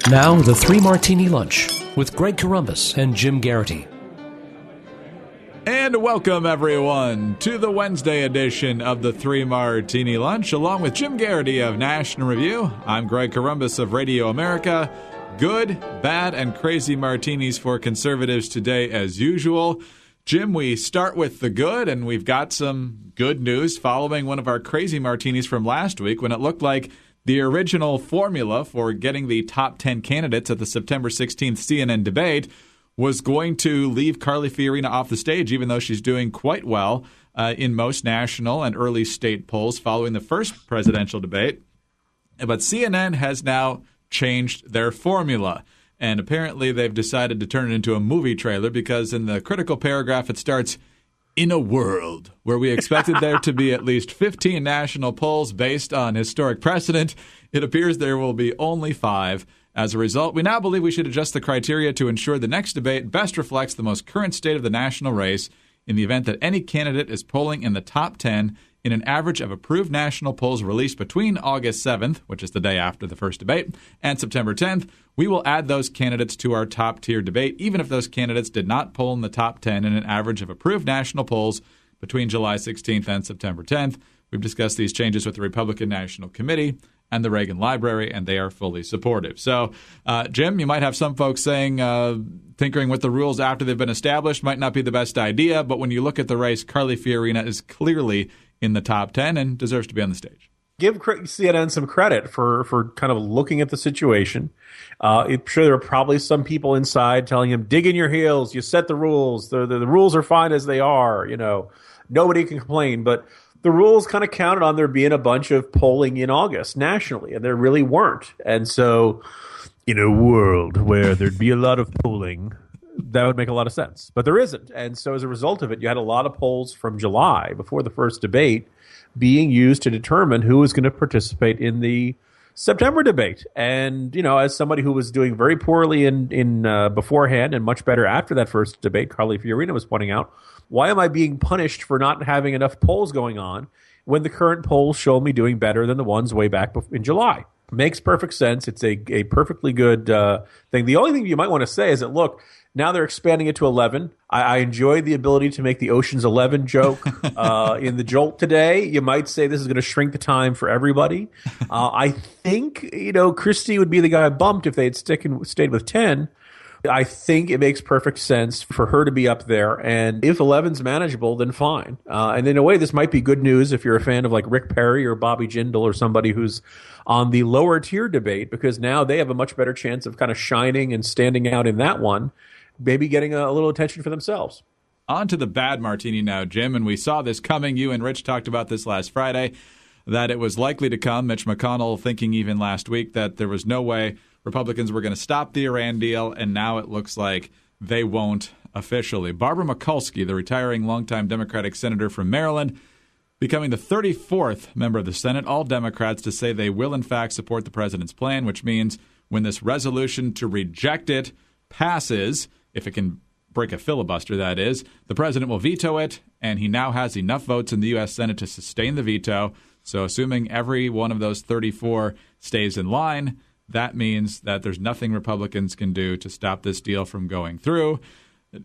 Now, the Three Martini Lunch with Greg Corombos and Jim Garrity. And welcome, everyone, to the Wednesday edition of the Three Martini Lunch. Along with Jim Garrity of National Review, I'm Greg Corombos of Radio America. Good, bad, and crazy martinis for conservatives today, as usual. Jim, we start with the good, and we've got some good news following one of our crazy martinis from last week when it looked like the original formula for getting the top 10 candidates at the September 16th CNN debate was going to leave Carly Fiorina off the stage, even though she's doing quite well in most national and early state polls following the first presidential debate. But CNN has now changed their formula, and apparently they've decided to turn it into a movie trailer because in the critical paragraph it starts, "In a world where we expected there to be at least 15 national polls based on historic precedent, it appears there will be only 5. As a result, we now believe we should adjust the criteria to ensure the next debate best reflects the most current state of the national race in the event that any candidate is polling in the top 10 in an average of approved national polls released between August 7th, which is the day after the first debate, and September 10th. We will add those candidates to our top-tier debate, even if those candidates did not poll in the top 10 in an average of approved national polls between July 16th and September 10th. We've discussed these changes with the Republican National Committee and the Reagan Library, and they are fully supportive." So, Jim, you might have some folks saying tinkering with the rules after they've been established might not be the best idea, but when you look at the race, Carly Fiorina is clearly in the top 10 and deserves to be on the stage. Give CNN some credit for kind of looking at the situation. I'm sure there are probably some people inside telling him, dig in your heels, you set the rules, the rules are fine as they are, nobody can complain. But the rules kind of counted on there being a bunch of polling in August nationally, and there really weren't. And so in a world where there'd be a lot of polling, that would make a lot of sense. But there isn't. And so as a result of it, you had a lot of polls from July before the first debate being used to determine who was going to participate in the September debate. And, as somebody who was doing very poorly in beforehand and much better after that first debate, Carly Fiorina was pointing out, why am I being punished for not having enough polls going on when the current polls show me doing better than the ones way back in July? Makes perfect sense. It's a perfectly good thing. The only thing you might want to say is that, look, now they're expanding it to 11. I enjoyed the ability to make the Ocean's 11 joke in the Jolt today. You might say this is going to shrink the time for everybody. I think, Christie would be the guy bumped if they had stayed with 10. I think it makes perfect sense for her to be up there. And if 11's manageable, then fine. And in a way, this might be good news if you're a fan of like Rick Perry or Bobby Jindal or somebody who's on the lower tier debate, because now they have a much better chance of kind of shining and standing out in that one, maybe getting a little attention for themselves. On to the bad martini now, Jim, and we saw this coming. You and Rich talked about this last Friday, that it was likely to come. Mitch McConnell thinking even last week that there was no way Republicans were going to stop the Iran deal, and now it looks like they won't officially. Barbara Mikulski, the retiring longtime Democratic senator from Maryland, becoming the 34th member of the Senate, all Democrats, to say they will in fact support the president's plan, which means when this resolution to reject it passes, if it can break a filibuster, that is, the president will veto it, and he now has enough votes in the U.S. Senate to sustain the veto. So assuming every one of those 34 stays in line, that means that there's nothing Republicans can do to stop this deal from going through.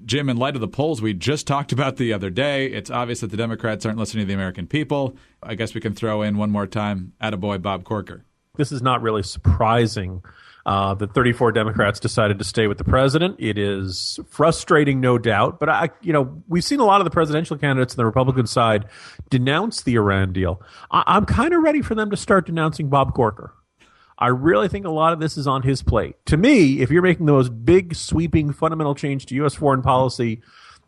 Jim, in light of the polls we just talked about the other day, it's obvious that the Democrats aren't listening to the American people. I guess we can throw in one more time, attaboy Bob Corker. This is not really surprising that 34 Democrats decided to stay with the president. It is frustrating, no doubt. But we've seen a lot of the presidential candidates on the Republican side denounce the Iran deal. I'm kind of ready for them to start denouncing Bob Corker. I really think a lot of this is on his plate. To me, if you're making the most big, sweeping, fundamental change to U.S. foreign policy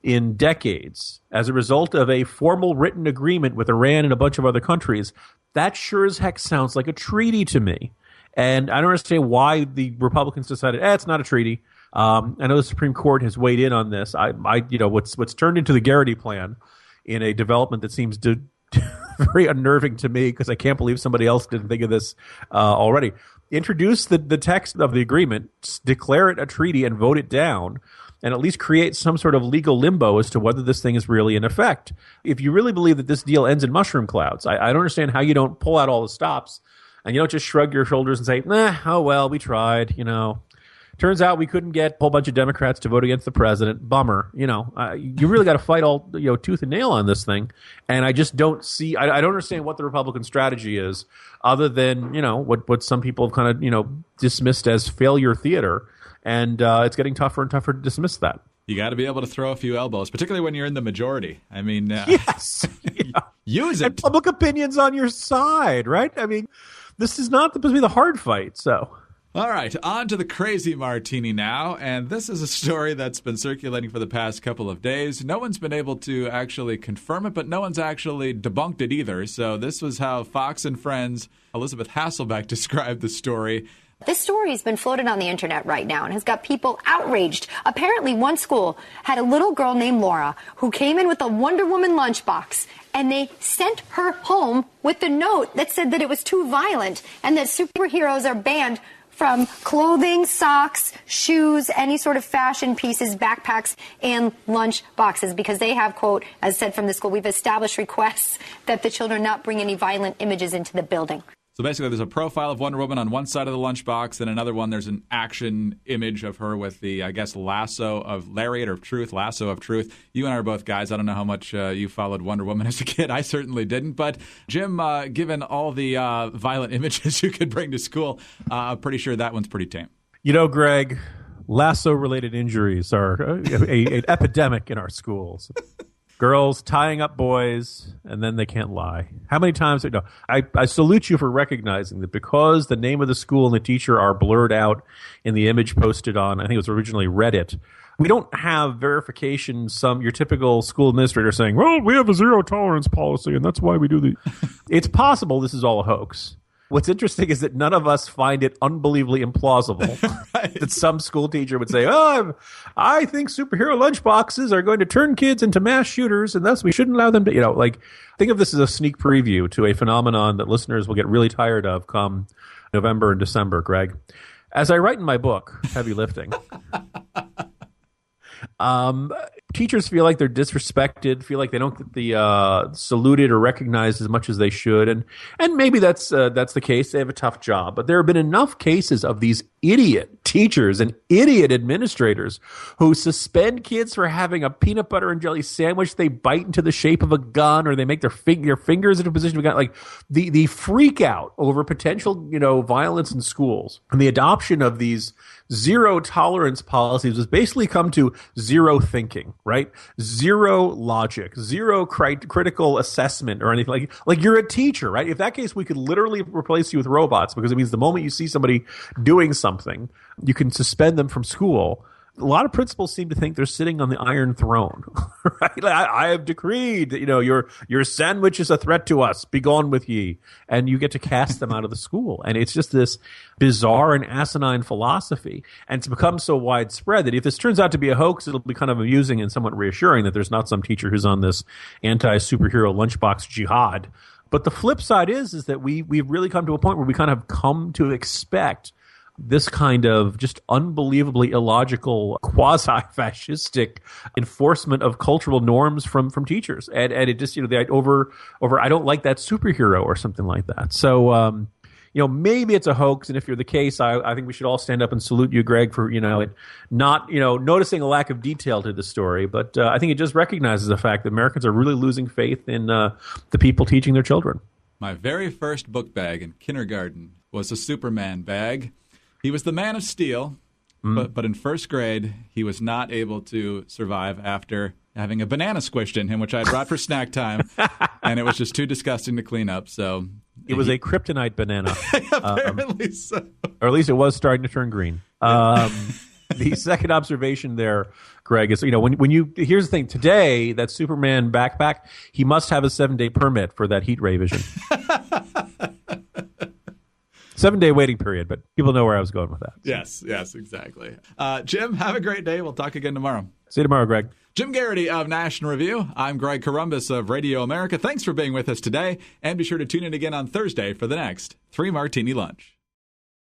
in decades as a result of a formal written agreement with Iran and a bunch of other countries, that sure as heck sounds like a treaty to me. And I don't understand why the Republicans decided, it's not a treaty. I know the Supreme Court has weighed in on this. What's turned into the Garrity plan in a development that seems very unnerving to me, because I can't believe somebody else didn't think of this already. Introduce the text of the agreement, declare it a treaty, and vote it down, and at least create some sort of legal limbo as to whether this thing is really in effect. If you really believe that this deal ends in mushroom clouds, I don't understand how you don't pull out all the stops And you don't just shrug your shoulders and say, nah, oh, well, we tried, Turns out we couldn't get a whole bunch of Democrats to vote against the president. Bummer. You really got to fight all, tooth and nail on this thing. And I just don't see, I don't understand what the Republican strategy is other than, what some people have kind of, dismissed as failure theater. And it's getting tougher and tougher to dismiss that. You got to be able to throw a few elbows, particularly when you're in the majority. I mean, yes. Use it. And public opinion's on your side, right? I mean, this is not supposed to be the hard fight, so. All right, on to the crazy martini now, and this is a story that's been circulating for the past couple of days. No one's been able to actually confirm it, but no one's actually debunked it either. So this was how Fox and Friends' Elizabeth Hasselbeck described the story. This story has been floated on the internet right now and has got people outraged. Apparently, one school had a little girl named Laura who came in with a Wonder Woman lunchbox, and they sent her home with a note that said that it was too violent and that superheroes are banned from clothing, socks, shoes, any sort of fashion pieces, backpacks, and lunch boxes, because they have, quote, as said from the school, we've established requests that the children not bring any violent images into the building. So basically, there's a profile of Wonder Woman on one side of the lunchbox, and another one, there's an action image of her with the, I guess, lasso of truth. You and I are both guys. I don't know how much you followed Wonder Woman as a kid. I certainly didn't. But, Jim, given all the violent images you could bring to school, I'm pretty sure that one's pretty tame. Greg, lasso-related injuries are an epidemic in our schools. Girls tying up boys, and then they can't lie. How many times? No, I salute you for recognizing that because the name of the school and the teacher are blurred out in the image posted on, I think it was originally Reddit. We don't have verification. Your typical school administrator saying, well, we have a zero tolerance policy, and that's why we do the. It's possible this is all a hoax. What's interesting is that none of us find it unbelievably implausible right. That some school teacher would say, I think superhero lunchboxes are going to turn kids into mass shooters, and thus we shouldn't allow them to, think of this as a sneak preview to a phenomenon that listeners will get really tired of come November and December, Greg. As I write in my book, Heavy Lifting, teachers feel like they're disrespected, feel like they don't get the saluted or recognized as much as they should, and maybe that's the case. They have a tough job, but there have been enough cases of these idiot teachers and idiot administrators who suspend kids for having a peanut butter and jelly sandwich they bite into the shape of a gun, or they make their fingers into a position of a gun. Like the freak out over potential violence in schools and the adoption of these zero tolerance policies has basically come to zero thinking, right? Zero logic, zero critical assessment or anything. Like you're a teacher, right? If that case, we could literally replace you with robots, because it means the moment you see somebody doing something, you can suspend them from school. A lot of principals seem to think they're sitting on the Iron Throne, right? I have decreed that, your sandwich is a threat to us. Be gone with ye. And you get to cast them out of the school. And it's just this bizarre and asinine philosophy. And it's become so widespread that if this turns out to be a hoax, it'll be kind of amusing and somewhat reassuring that there's not some teacher who's on this anti-superhero lunchbox jihad. But the flip side is that we've really come to a point where we kind of come to expect this kind of just unbelievably illogical, quasi-fascistic enforcement of cultural norms from teachers. And it just, over I don't like that superhero or something like that. So, maybe it's a hoax. And if you're the case, I think we should all stand up and salute you, Greg, for, it not, noticing a lack of detail to the story. But I think it just recognizes the fact that Americans are really losing faith in the people teaching their children. My very first book bag in kindergarten was a Superman bag. He was the Man of Steel, but in first grade, he was not able to survive after having a banana squished in him, which I had brought for snack time, and it was just too disgusting to clean up. So it was a kryptonite banana. Apparently so. Or at least it was starting to turn green. The second observation there, Greg, is, when you, here's the thing, today, that Superman backpack, he must have a 7-day permit for that heat ray vision. 7-day waiting period, but people know where I was going with that. So. Yes, exactly. Jim, have a great day. We'll talk again tomorrow. See you tomorrow, Greg. Jim Garrity of National Review. I'm Greg Corombos of Radio America. Thanks for being with us today, and be sure to tune in again on Thursday for the next 3 Martini Lunch.